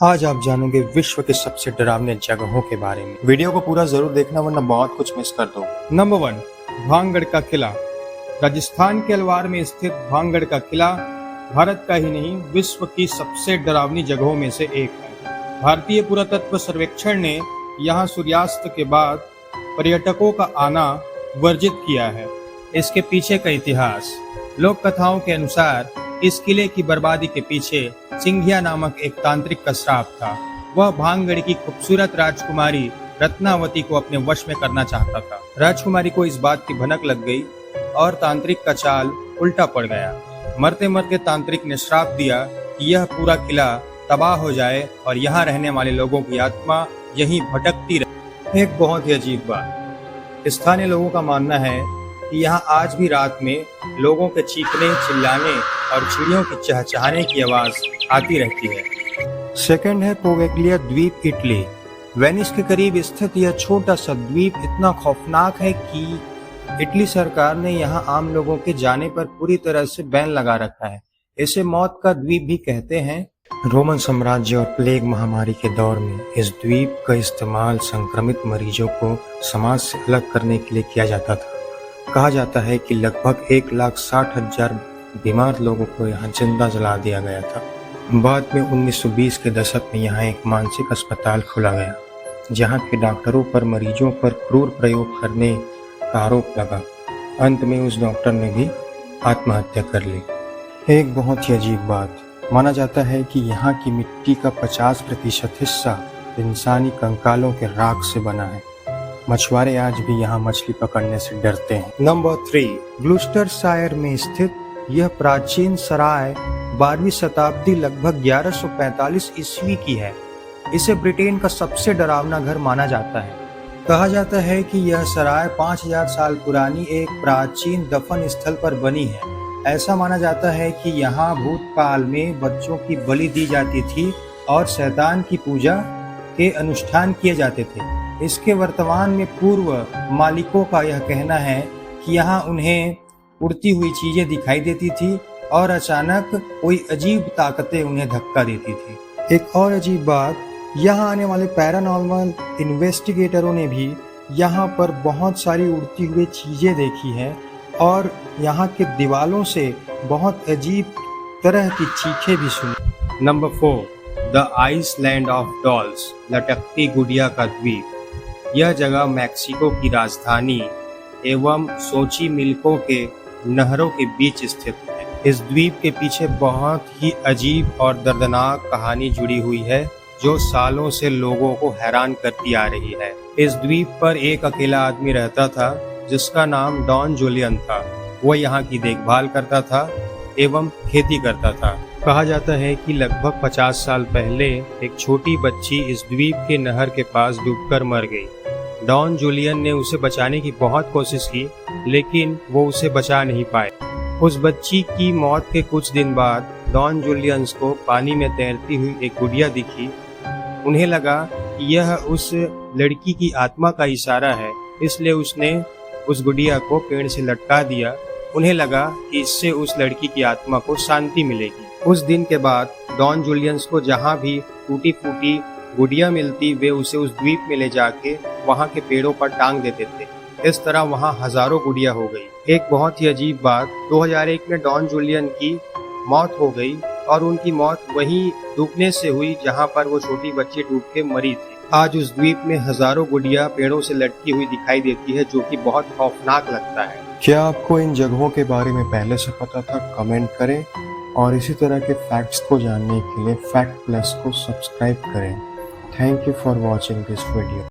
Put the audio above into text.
आज आप जानोगे विश्व के सबसे डरावने जगहों के बारे में। वीडियो को पूरा जरूर देखना वरना बहुत कुछ मिस कर दो। नंबर 1, भांगगढ़ का किला। राजस्थान के अलवार में स्थित भांगगढ़ का किला भारत का ही नहीं विश्व की सबसे डरावनी जगहों में से एक है। भारतीय पुरातत्व सर्वेक्षण ने यहाँ सूर्यास्त के बाद पर्यटकों का आना वर्जित किया है। इसके पीछे का इतिहास। लोक कथाओं के अनुसार इस किले की बर्बादी के पीछे सिंघिया नामक एक तांत्रिक का श्राप था। वह भांगगढ़ की खूबसूरत राजकुमारी रत्नावती को अपने वश में करना चाहता था। राजकुमारी को इस बात की भनक लग गई और तांत्रिक का चाल उल्टा पड़ गया। मरते मरते तांत्रिक ने श्राप दिया कि यह पूरा किला तबाह हो जाए और यहाँ रहने वाले लोगों की आत्मा यहीं भटकती रहे। एक बहुत ही अजीब बात, स्थानीय लोगों का मानना है कि यहाँ आज भी रात में लोगों के चीखने, चिल्लाने और चिड़ियों की चहचहाने की आवाज आती रहती है। सेकंड है पोवेगलिया द्वीप, इटली। वेनिस के करीब स्थित यह छोटा सा द्वीप इतना खौफनाक है कि इटली सरकार ने यहाँ आम लोगों के जाने पर पूरी तरह से बैन लगा रखा है। इसे मौत का द्वीप भी कहते हैं। रोमन साम्राज्य और प्लेग महामारी के दौर में इस द्वीप का इस्तेमाल संक्रमित मरीजों को समाज से अलग करने के लिए किया जाता था। कहा जाता है कि लगभग 1,60,000 बीमार लोगों को यहाँ जिंदा जला दिया गया था। बाद में 1920 के दशक में यहाँ एक मानसिक अस्पताल खोला गया, जहाँ के डॉक्टरों पर मरीजों पर क्रूर प्रयोग करने का आरोप लगा। अंत में उस डॉक्टर ने भी आत्महत्या कर ली। एक बहुत ही अजीब बात, माना जाता है कि यहाँ की मिट्टी का 50% हिस्सा इंसानी कंकालों के राख से बना है। मछुआरे आज भी यहाँ मछली पकड़ने से डरते हैं। नंबर 3, ग्लूस्टरशायर में स्थित यह प्राचीन सराय 12वीं शताब्दी लगभग 1145 ईस्वी की है। इसे ब्रिटेन का सबसे डरावना घर माना जाता है। कहा जाता है कि यह सराय 5000 साल पुरानी एक प्राचीन दफन स्थल पर बनी है। ऐसा माना जाता है कि यहाँ भूतकाल में बच्चों की बलि दी जाती थी और शैतान की पूजा के अनुष्ठान किए जाते थे। इसके वर्तमान में पूर्व मालिकों का यह कहना है कि यहाँ उन्हें उड़ती हुई चीजें दिखाई देती थी और अचानक कोई अजीब ताकतें उन्हें धक्का देती थी। एक और अजीब बात, यहाँ आने वाले पैरानॉर्मल इन्वेस्टिगेटरों ने भी यहाँ पर बहुत सारी उड़ती हुई चीजें देखी हैं और यहाँ के दीवालों से बहुत अजीब तरह की चीखें भी सुनी। Number 4, the island of dolls, लटकती गुड़िया का द्वीप। यह जगह मैक्सिको की राजधानी एवं सोची मिल्को के नहरों के बीच स्थित है। इस द्वीप के पीछे बहुत ही अजीब और दर्दनाक कहानी जुड़ी हुई है जो सालों से लोगों को हैरान करती आ रही है। इस द्वीप पर एक अकेला आदमी रहता था जिसका नाम डॉन जूलियन था। वह यहाँ की देखभाल करता था एवं खेती करता था। कहा जाता है कि लगभग 50 साल पहले एक छोटी बच्ची इस द्वीप के नहर के पास डूबकर मर गई। डॉन जूलियन ने उसे बचाने की बहुत कोशिश की लेकिन वो उसे बचा नहीं पाए। उस बच्ची की मौत के कुछ दिन बाद डॉन जूलियंस को पानी में तैरती हुई एक गुड़िया दिखी। उन्हें लगा कि यह उस लड़की की आत्मा का इशारा है, इसलिए उसने उस गुड़िया को पेड़ से लटका दिया। उन्हें लगा कि इससे उस लड़की की आत्मा को शांति मिलेगी। उस दिन के बाद डॉन जूलियंस को जहाँ भी टूटी फूटी गुड़िया मिलती वे उसे उस द्वीप में ले जाके वहाँ के पेड़ों पर टांग देते थे। इस तरह वहाँ हजारों गुड़िया हो गई। एक बहुत ही अजीब बात, 2001 में डॉन जूलियन की मौत हो गई और उनकी मौत वहीं डूबने से हुई जहाँ पर वो छोटी बच्ची डूब के मरी थी। आज उस द्वीप में हजारों गुड़िया पेड़ों से लटकी हुई दिखाई देती है जो कि बहुत खौफनाक लगता है। क्या आपको इन जगहों के बारे में पहले से पता था? कमेंट करें और इसी तरह के फैक्ट्स को जानने के लिए फैक्ट प्लस को सब्सक्राइब करें। Thank you for watching this video.